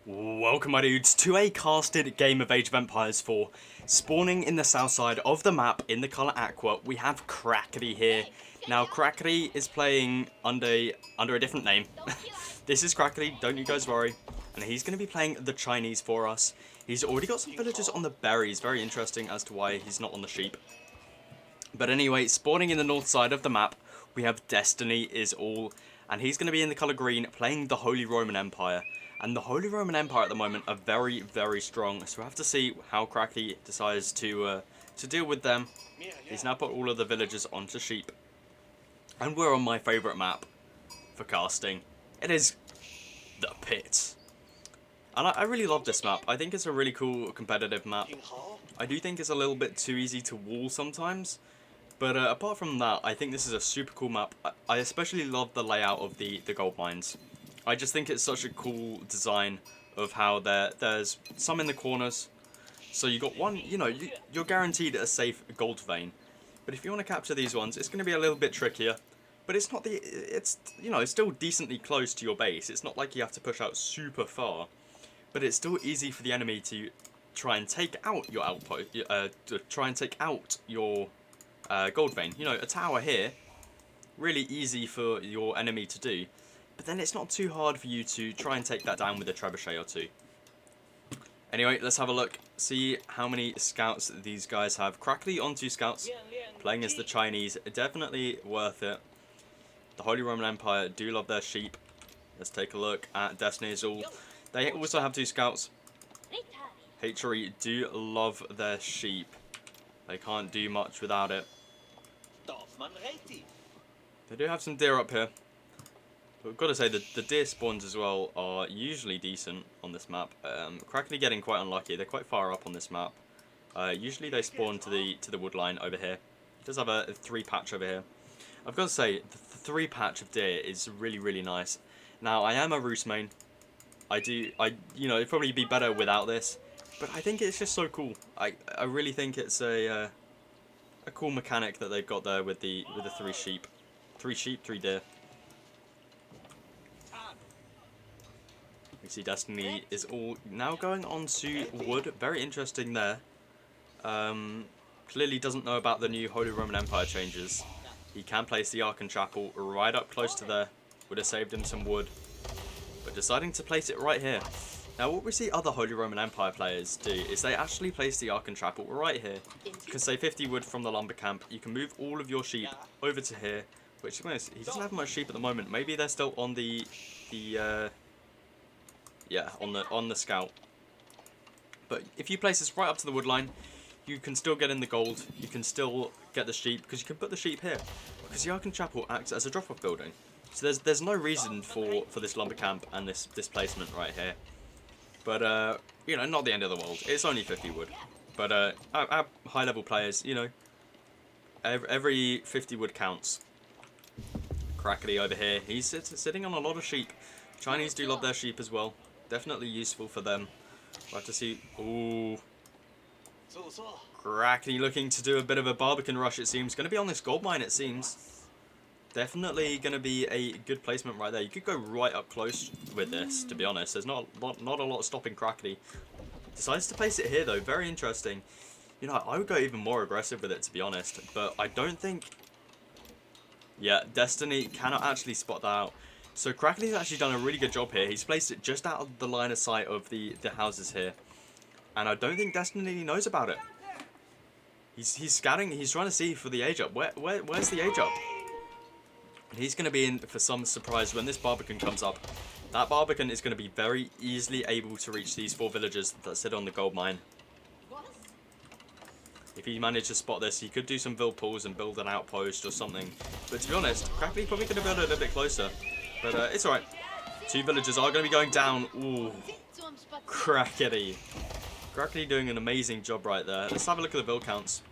Welcome my dudes to a casted game of Age of Empires 4. Spawning in the south side of the map in the colour Aqua, we have Krakri here. Now Krakri is playing under a different name. This is Krakri, don't you guys worry. And he's going to be playing the Chinese for us. He's already got some villagers on the berries, very interesting as to why he's not on the sheep. But anyway, spawning in the north side of the map, we have Destiny is all. And he's going to be in the colour green, playing the Holy Roman Empire. And the Holy Roman Empire at the moment are very, very strong. So we have to see how Krakri decides to deal with them. He's now put all of the villagers onto sheep. And we're on my favourite map for casting. It is the Pit. And I really love this map. I think it's a really cool competitive map. I do think it's a little bit too easy to wall sometimes. But apart from that, I think this is a super cool map. I especially love the layout of the gold mines. I just think it's such a cool design of how there's some in the corners. So you got one, you know, you're guaranteed a safe gold vein. But if you want to capture these ones, it's going to be a little bit trickier. But it's not it's, you know, it's still decently close to your base. It's not like you have to push out super far. But it's still easy for the enemy to try and take out your outpost, to try and take out your gold vein. You know, a tower here, really easy for your enemy to do. But then it's not too hard for you to try and take that down with a trebuchet or two. Anyway, let's have a look. See how many scouts these guys have. Krakri on 2 scouts, playing as the Chinese. Definitely worth it. The Holy Roman Empire do love their sheep. Let's take a look at Destiny's all. They also have 2 scouts. HRE do love their sheep. They can't do much without it. They do have some deer up here. But I've got to say that the deer spawns as well are usually decent on this map. Krakri getting quite unlucky. They're quite far up on this map. Usually they spawn to the wood line over here. It does have a 3 patch over here. I've got to say the 3 patch of deer is really, really nice. Now I am a roost main. You know, it'd probably be better without this, but I think it's just so cool. I really think it's a cool mechanic that they've got there with the 3 sheep. 3 sheep, 3 deer. We see Destiny is all now going on to wood. Very interesting there. Clearly doesn't know about the new Holy Roman Empire changes. He can place the Archon Chapel right up close to there. Would have saved him some wood. But deciding to place it right here. Now what we see other Holy Roman Empire players do is they actually place the Archon Chapel right here. You can say 50 wood from the lumber camp. You can move all of your sheep over to here. Which, he doesn't have much sheep at the moment. Maybe they're still on yeah, on the scout. But if you place this right up to the wood line, you can still get in the gold. You can still get the sheep because you can put the sheep here. Because the Archon Chapel acts as a drop-off building. So there's no reason for this lumber camp and this placement right here. But you know, not the end of the world. It's only 50 wood. But our high level players, you know, every 50 wood counts. Krakri over here, he's sitting on a lot of sheep. Chinese do love their sheep as well. Definitely useful for them. We'll have to see. Ooh. Krakri looking to do a bit of a Barbican rush, it seems. Going to be on this gold mine, it seems. Definitely going to be a good placement right there. You could go right up close with this, to be honest. There's not a lot stopping Krakri. Decides to place it here, though. Very interesting. You know, I would go even more aggressive with it, to be honest. But I don't think... Yeah, Destiny cannot actually spot that out. So Krakri's actually done a really good job here. He's placed it just out of the line of sight of the houses here. And I don't think Destiny knows about it. He's scouting, he's trying to see for the age up. Where's the age up? And he's going to be in for some surprise when this Barbican comes up. That Barbican is going to be very easily able to reach these 4 villagers that sit on the gold mine. If he managed to spot this, he could do some vill pulls and build an outpost or something. But to be honest, Krakri's probably going to build it a little bit closer. But it's alright. 2 villagers are going to be going down. Ooh. Krakri. Krakri doing an amazing job right there. Let's have a look at the vill counts.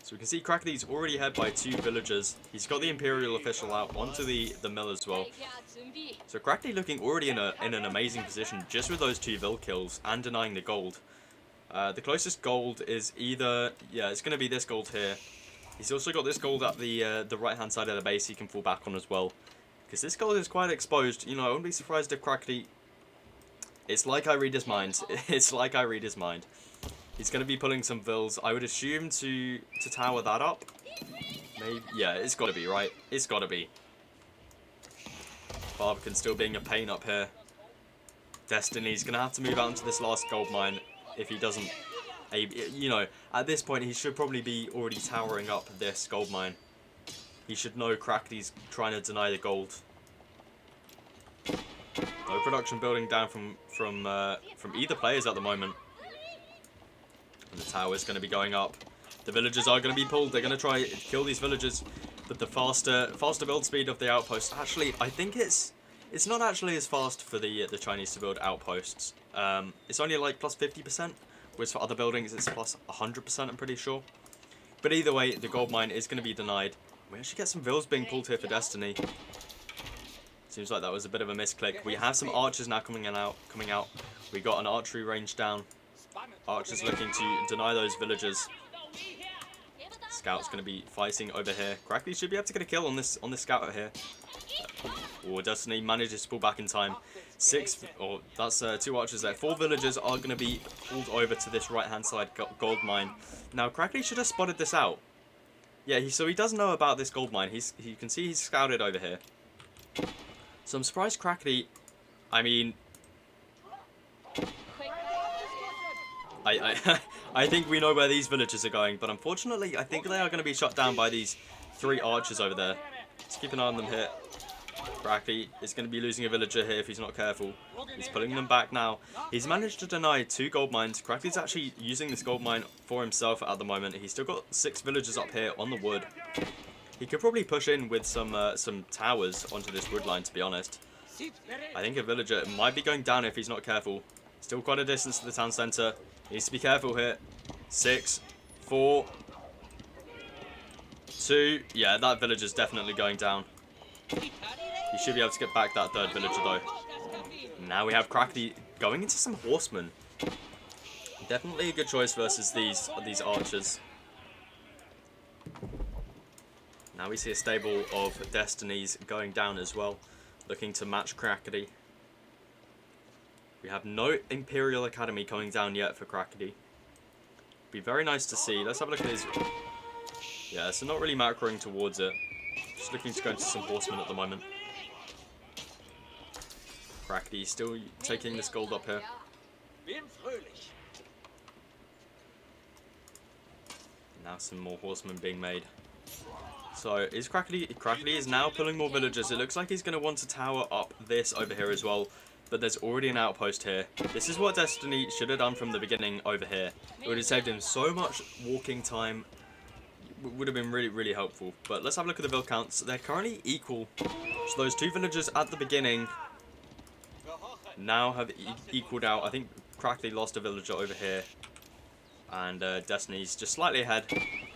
So we can see Krakri's already ahead by 2 villagers. He's got the Imperial official out onto the mill as well. So Krakri looking already in an amazing position just with those 2 vill kills and denying the gold. The closest gold is either... Yeah, it's going to be this gold here. He's also got this gold at the right-hand side of the base he can fall back on as well. Because this gold is quite exposed. You know, I wouldn't be surprised if Krakri It's like I read his mind. It's like I read his mind. He's going to be pulling some vills. I would assume to tower that up. Maybe. Yeah, it's got to be, right? It's got to be. Barbican still being a pain up here. Destiny's going to have to move out into this last gold mine if he doesn't... You know, at this point he should probably be already towering up this gold mine. He should know Crackley's trying to deny the gold. No production building down from either players at the moment. And the tower is going to be going up. The villagers are going to be pulled. They're going to try to kill these villagers with the faster build speed of the outpost. Actually, I think it's not actually as fast for the Chinese to build outposts. It's only like plus 50%, whereas for other buildings it's plus 100%. I'm pretty sure. But either way, the gold mine is going to be denied. We actually get some vills being pulled here for Destiny. Seems like that was a bit of a misclick. We have some archers now coming out. We got an archery range down. Archers looking to deny those villagers. Scout's going to be fighting over here. Crackley should be able to get a kill on this scout out here. Oh, Destiny manages to pull back in time. That's 2 archers there. 4 villagers are going to be pulled over to this right-hand side gold mine. Now, Crackley should have spotted this out. Yeah, so he does know about this gold mine. You can see he's scouted over here. So I'm surprised Crackley... I mean... I think we know where these villagers are going, but unfortunately, I think they are going to be shot down by these 3 archers over there. Let's keep an eye on them here. Crackley is going to be losing a villager here if he's not careful. He's pulling them back now. He's managed to deny 2 gold mines. Crackley's actually using this gold mine for himself at the moment. He's still got 6 villagers up here on the wood. He could probably push in with some towers onto this wood line, to be honest. I think a villager might be going down if he's not careful. Still quite a distance to the town centre. Needs to be careful here. 6, 4, 2. Yeah, that villager's definitely going down. He should be able to get back that 3rd villager though. Now we have Crackley going into some horsemen. Definitely a good choice versus these archers. Now we see a stable of Destinies going down as well, looking to match Crackley. We have no Imperial Academy coming down yet for Crackley. Be very nice to see. Let's have a look at his... Yeah, so not really macroing towards it. Just looking to go into some horsemen at the moment. Crackley still taking this gold up here. Now some more horsemen being made. So is Crackley is now pulling more villagers. It looks like he's going to want to tower up this over here as well. But there's already an outpost here. This is what Destiny should have done from the beginning over here. It would have saved him so much walking time. Would have been really, really helpful. But let's have a look at the vill counts. They're currently equal. So those 2 villagers at the beginning now have equaled out. I think Crackley lost a villager over here. And Destiny's just slightly ahead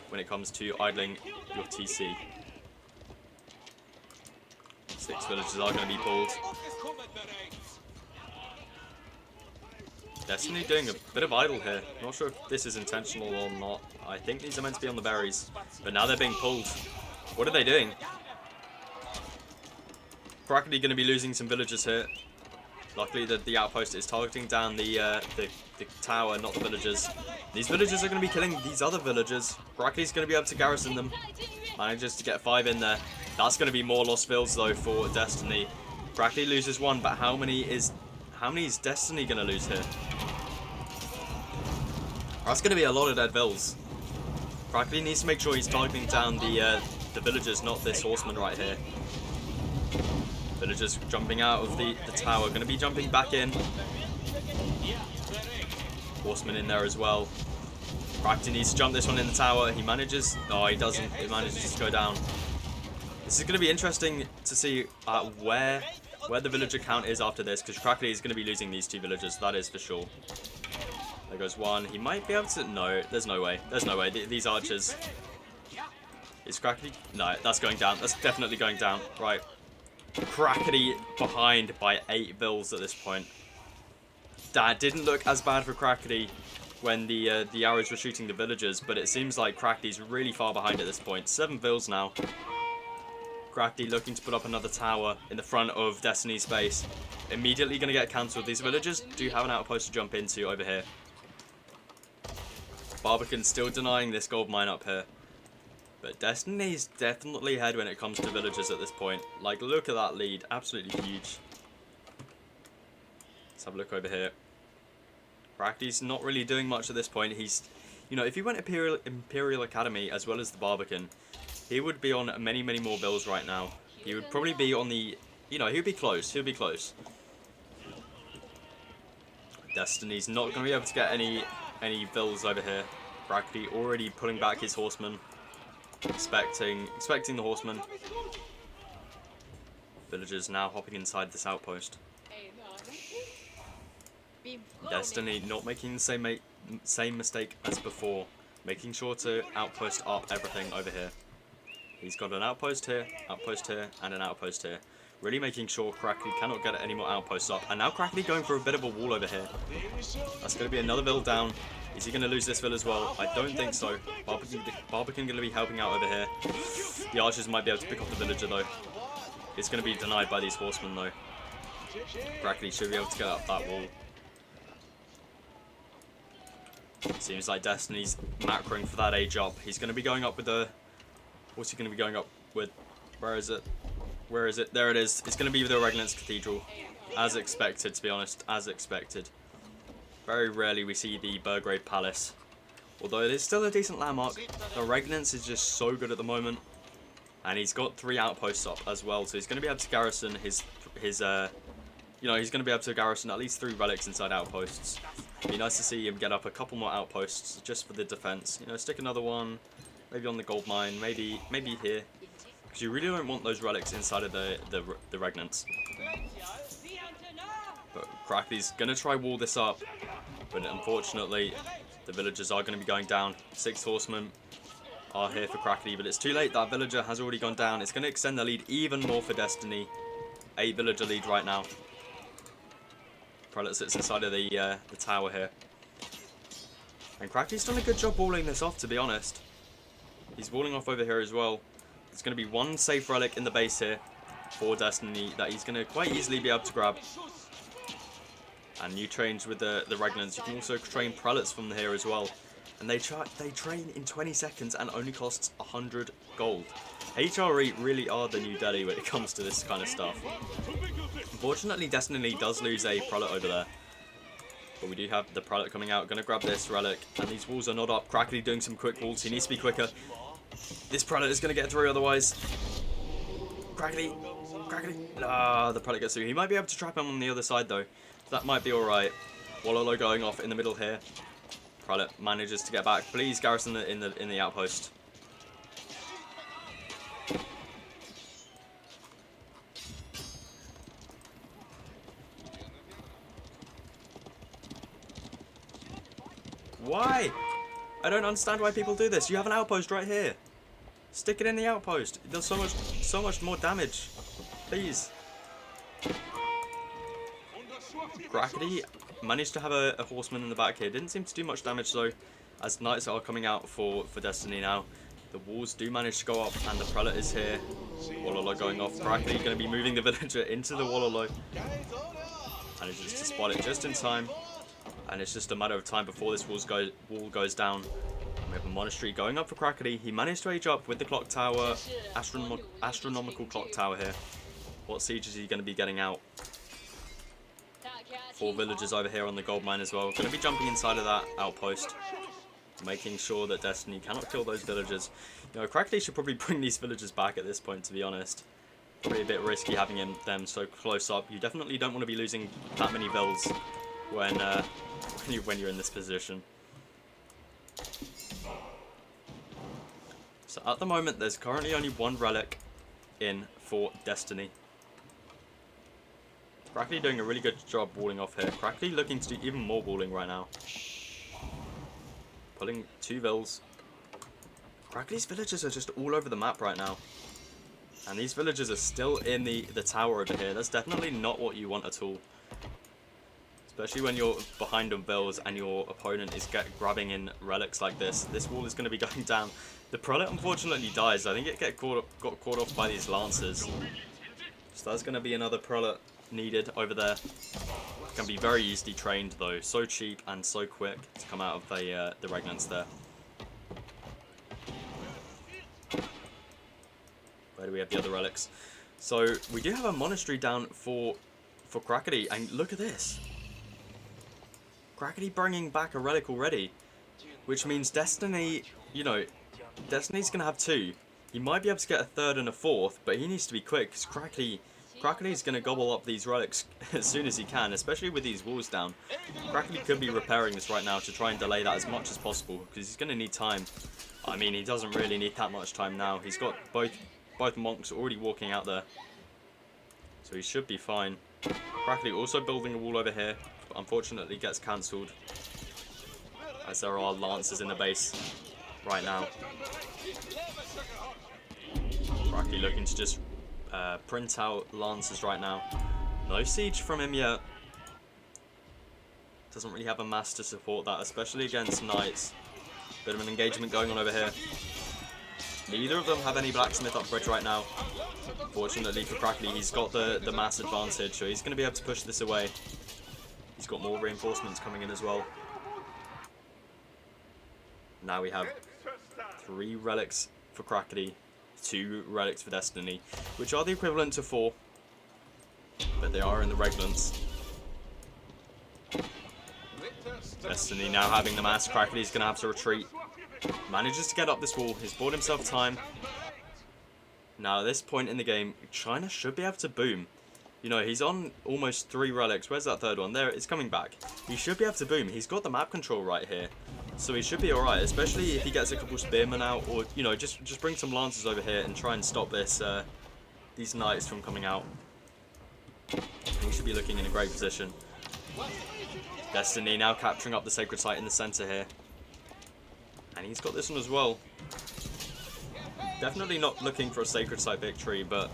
when it comes to idling your TC. 6 villagers are going to be pulled. Destiny doing a bit of idle here. Not sure if this is intentional or not. I think these are meant to be on the berries. But now they're being pulled. What are they doing? Crackley going to be losing some villagers here. Luckily the outpost is targeting down the tower, not the villagers. These villagers are going to be killing these other villagers. Crackley's going to be able to garrison them. Manages to get 5 in there. That's going to be more lost vills though for Destiny. Crackley loses 1, but how many is Destiny going to lose here? That's going to be a lot of dead vills. Crackley needs to make sure he's targeting down the villagers, not this horseman right here. Villagers jumping out of the tower, going to be jumping back in. Horseman in there as well. Crackley needs to jump this one in the tower. He manages. Oh, he doesn't. It manages to go down. This is going to be interesting to see where the villager count is after this, because Crackley is going to be losing these 2 villagers. That is for sure. There goes 1. He might be able to... No, there's no way. There's no way. These archers... Is Crackley... No, that's going down. That's definitely going down. Right. Crackley behind by 8 vills at this point. That didn't look as bad for Crackley when the arrows were shooting the villagers, but it seems like Crackley's really far behind at this point. 7 vills now. Crafty looking to put up another tower in the front of Destiny's base. Immediately going to get cancelled. These villagers do have an outpost to jump into over here. Barbican still denying this gold mine up here. But Destiny's definitely ahead when it comes to villagers at this point. Like, look at that lead. Absolutely huge. Let's have a look over here. Crafty's not really doing much at this point. He's, you know, if he went Imperial Academy as well as the Barbican, he would be on many, many more bills right now. He would probably be on the, you know, he'd be close. He'll be close. Destiny's not going to be able to get any bills over here. Crafty already pulling back his horsemen. Expecting the horsemen. Villagers now hopping inside this outpost. Destiny not making the same mistake as before, making sure to outpost up everything over here. He's got an outpost here, and an outpost here. Really making sure Crackly cannot get any more outposts up. And now Crackly going for a bit of a wall over here. That's going to be another vill down. Is he going to lose this vill as well? I don't think so. Barbican going to be helping out over here. The archers might be able to pick off the villager though. It's going to be denied by these horsemen though. Crackly should be able to get up that wall. Seems like Destiny's macroing for that age up. He's going to be going up with the... What's he going to be going up with? Where is it? Where is it? There it is. It's going to be the Regnance Cathedral. As expected, to be honest. As expected. Very rarely we see the Burgrave Palace. Although it is still a decent landmark. The Regnance is just so good at the moment. And he's got 3 outposts up as well. So he's going to be able to garrison his you know, he's going to be able to garrison at least 3 relics inside outposts. It'd be nice to see him get up a couple more outposts just for the defense. You know, stick another one, maybe on the gold mine, maybe here, because you really don't want those relics inside of the Regnance. But Crackly's gonna try wall this up, but unfortunately, the villagers are going to be going down. 6 horsemen are here for Crackly, but it's too late. That villager has already gone down. It's going to extend the lead even more for Destiny. 8 villager lead right now. Prelate sits inside of the tower here. And Crackly's done a good job walling this off, to be honest. He's walling off over here as well. There's going to be 1 safe relic in the base here for Destiny that he's going to quite easily be able to grab. And new trains with the Regnants. You can also train Prelates from here as well. And they train in 20 seconds and only costs 100 gold. HRE really are the new Delhi when it comes to this kind of stuff. Unfortunately, Destiny does lose a Prelate over there. But we do have the Prelate coming out. Going to grab this relic. And these walls are not up. Crackly doing some quick walls. He needs to be quicker. This Prelate is going to get through otherwise. Crackly. Ah, the Prelate gets through. He might be able to trap him on the other side though. That might be alright. Wololo going off in the middle here. Prelate manages to get back. Please garrison in the outpost. Why? I don't understand why people do this. You have an outpost right here. Stick it in the outpost. It does so much more damage. Please. Crackety managed to have a horseman in the back here. Didn't seem to do much damage though, as knights are coming out for Destiny now. The walls do manage to go up, and the Prelate is here. Wololo going off. Crackety going to be moving the villager into the Wololo. Manages to spot it just in time. And it's just a matter of time before this wall goes down. We have a monastery going up for Crackety. He managed to age up with the clock tower, astronomical clock tower here. What siege is he going to be getting out? 4 villagers over here on the gold mine as well. Going to be jumping inside of that outpost, making sure that Destiny cannot kill those villagers. You know, Crackety should probably bring these villagers back at this point, to be honest. Probably a bit risky having them so close up. You definitely don't want to be losing that many vills when you're in this position. So at the moment, there's currently only 1 relic in for Destiny. Crackly doing a really good job walling off here. Crackly looking to do even more walling right now. Pulling 2 vills. Crackly's villagers are just all over the map right now. And these villagers are still in the tower over here. That's definitely not what you want at all. Especially when you're behind on vills and your opponent is grabbing in relics like this. This wall is going to be going down The prelate unfortunately dies. I think it got caught off by these lancers. So that's going to be another prelate needed over there. Can be very easily trained though. So cheap and so quick to come out of the regnants there. Where do we have the other relics? So we do have a monastery down for Crackety, and look at this. Crackety bringing back a relic already, which means Destiny, you know, Destiny's going to have 2. He might be able to get a 3rd and a 4th, but he needs to be quick, because Crackety's going to gobble up these relics as soon as he can, especially with these walls down. Crackety could be repairing this right now to try and delay that as much as possible, because he's going to need time. I mean, he doesn't really need that much time now. He's got both monks already walking out there, so he should be fine. Crackety also building a wall over here, but unfortunately gets cancelled, as there are lancers in the base right now. Crackety looking to just print out lancers right now. No siege from him yet. Doesn't really have a mass to support that, especially against knights. Bit of an engagement going on over here. Neither of them have any blacksmith up bridge right now. Fortunately for Crackety, he's got the mass advantage, so he's going to be able to push this away. He's got more reinforcements coming in as well. Now we have 3 relics for Crackety, 2 relics for Destiny, which are the equivalent to 4, but they are in the reglants. Destiny now having the mass. Crackety's going to have to retreat. Manages to get up this wall. He's bought himself time. Now at this point in the game, China should be able to boom. You know, he's on almost 3 relics. Where's that 3rd one? There, it's coming back. He should be able to boom. He's got the map control right here, so he should be alright, especially if he gets a couple spearmen out, or, you know, just bring some lancers over here and try and stop this these knights from coming out. He should be looking in a great position. Destiny now capturing up the sacred site in the center here, and he's got this one as well. Definitely not looking for a sacred site victory, but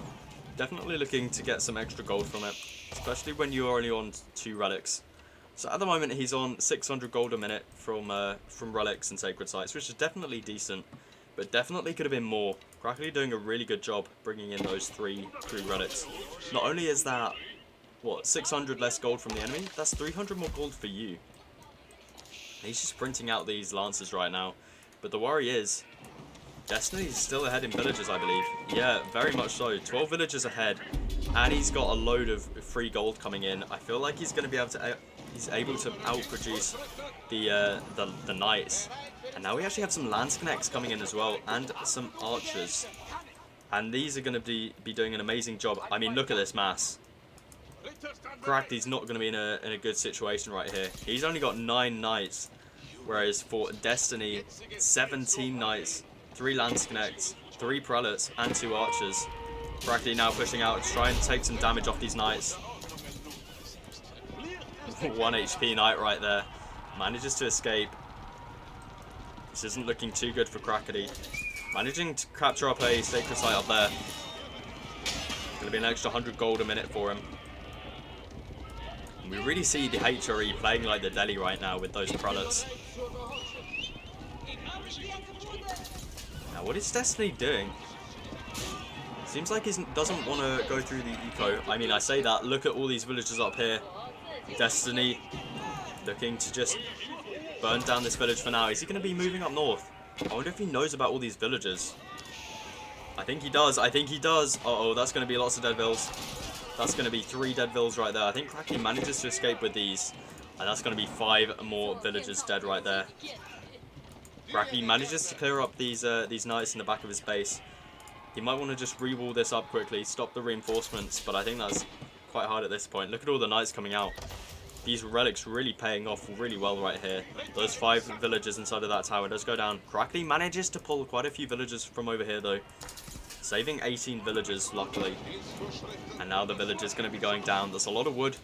definitely looking to get some extra gold from it, especially when you're only on 2 relics. So at the moment he's on 600 gold a minute from relics and sacred sites, which is definitely decent, but definitely could have been more. Crackety doing a really good job bringing in those three relics. Not only is that, what, 600 less gold from the enemy, that's 300 more gold for you. He's just printing out these lancers right now, but the worry is, Destiny's still ahead in villages, I believe. Yeah, very much so. 12 villages ahead, and he's got a load of free gold coming in. I feel like he's going to be able to, he's able to outproduce the knights. And now we actually have some lance connects coming in as well, and some archers. And these are going to be doing an amazing job. I mean, look at this mass. Crackety's not going to be in a good situation right here. He's only got 9 knights, whereas for Destiny, 17 knights, 3 lance connects, 3 prelates, and 2 archers. Crackety now pushing out to try and take some damage off these knights. 1 HP knight right there. Manages to escape. This isn't looking too good for Crackety. Managing to capture up a sacred site up there. Gonna be an extra 100 gold a minute for him. And we really see the HRE playing like the Delhi right now with those prelates. Now, what is Destiny doing? Seems like he doesn't want to go through the eco. I mean, I say that. Look at all these villages up here. Destiny looking to just burn down this village for now. Is he going to be moving up north? I wonder if he knows about all these villages. I think he does. I think he does. Uh-oh, that's going to be lots of dead vills. That's going to be 3 dead vills right there. I think Crackety manages to escape with these. And that's going to be 5 more villagers dead right there. Crackety manages to clear up these knights in the back of his base. He might want to just re-wall this up quickly, stop the reinforcements, but I think that's quite hard at this point. Look at all the knights coming out. These relics really paying off really well right here. Those 5 villagers inside of that tower does go down. Crackety manages to pull quite a few villagers from over here though. Saving 18 villagers, luckily. And now the village is going to be going down. There's a lot of wood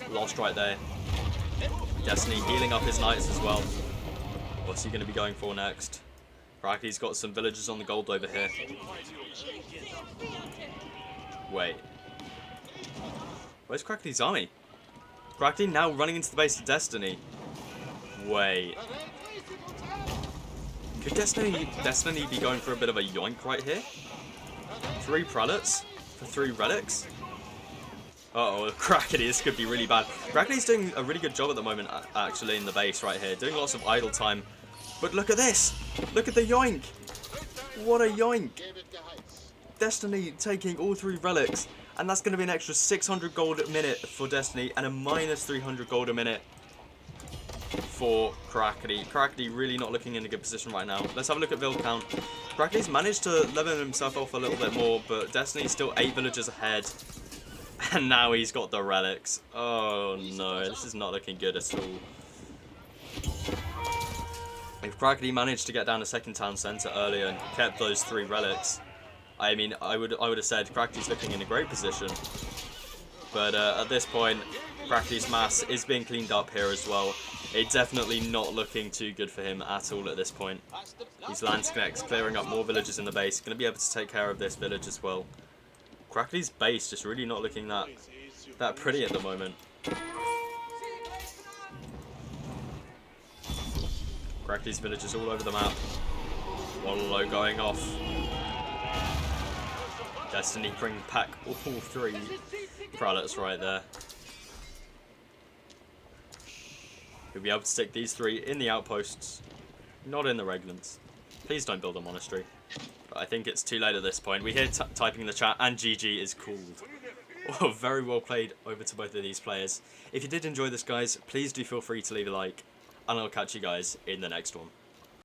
lost right there. Destiny healing up his knights as well. What's he going to be going for next? Crackety's got some villagers on the gold over here. Wait. Where's Crackety's army? Crackety now running into the base of Destiny. Wait. Could Destiny be going for a bit of a yoink right here? 3 prelates for 3 relics? Uh-oh, Crackety, this could be really bad. Crackety's doing a really good job at the moment, actually, in the base right here. Doing lots of idle time. But look at this! Look at the yoink! What a yoink! Destiny taking all 3 relics. And that's going to be an extra 600 gold a minute for Destiny. And a minus 300 gold a minute for Crackety. Crackety really not looking in a good position right now. Let's have a look at build count. Crackety's managed to level himself off a little bit more. But Destiny's still 8 villagers ahead. And now he's got the relics. Oh no, this is not looking good at all. If Crackety managed to get down a second town centre earlier and kept those 3 relics, I mean, I would have said Crackety's looking in a great position. But at this point, Crackety's mass is being cleaned up here as well. It's definitely not looking too good for him at all at this point. These Landsconnects clearing up more villages in the base. Going to be able to take care of this village as well. Crackety's base just really not looking that pretty at the moment. Crackety's villages all over the map. Wallow going off. Destiny bring back all 3 prelates right there. We'll be able to stick these 3 in the outposts, not in the reglans. Please don't build a monastery. But I think it's too late at this point. We hear typing in the chat, and GG is called. Oh, very well played over to both of these players. If you did enjoy this, guys, please do feel free to leave a like, and I'll catch you guys in the next one.